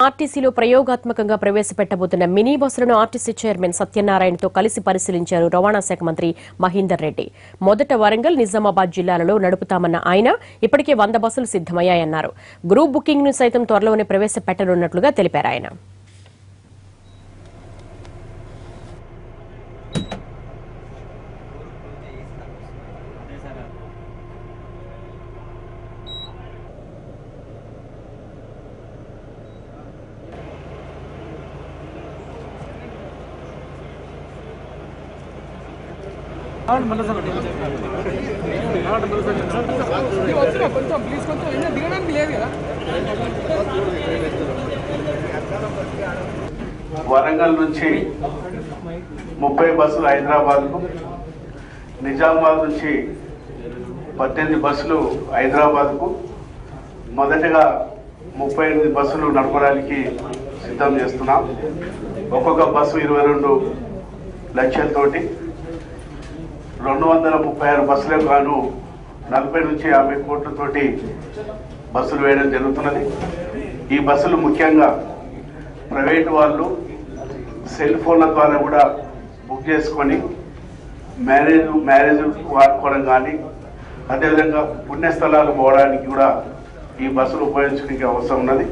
ఆర్టీసీలో ప్రయోగాత్మకంగా ప్రవేశపెట్టబోతున్న మినీ బస్సులను ఆర్టీసీ చైర్మన్ సత్యనారాయణతో కలిసి పరిశీలించారు రవాణా శాఖ మంత్రి మహేందర్ రెడ్డి. మొదట వరంగల్, నిజామాబాద్ జిల్లాలలో నడుపుతామన్న ఆయన ఇప్పటికే 100 బస్సులు సిద్దమయ్యాయన్నారు. గ్రూప్ బుకింగ్ ను సైతం త్వరలోనే ప్రవేశపెట్టనున్నట్లుగా తెలిపారు ఆయన. వరంగల్ నుంచి 30 బస్సులు హైదరాబాద్కు, నిజామాబాద్ నుంచి 18 బస్సులు హైదరాబాద్కు, మొదటగా 38 బస్సులు నడపడానికి సిద్ధం చేస్తున్నాం. ఒక్కొక్క బస్సు 22 లక్షలతోటి 236 బస్సులకు గాను 40 నుంచి 50 కోట్లతోటి బస్సులు వేయడం జరుగుతున్నది. ఈ బస్సులు ముఖ్యంగా ప్రైవేటు వాళ్ళు సెల్ ఫోన్ల ద్వారా కూడా బుక్ చేసుకొని మ్యారేజ్ వాడుకోవడం కానీ, అదేవిధంగా పుణ్యస్థలాలు పోవడానికి కూడా ఈ బస్సులు ఉపయోగించడానికి అవసరం ఉన్నది.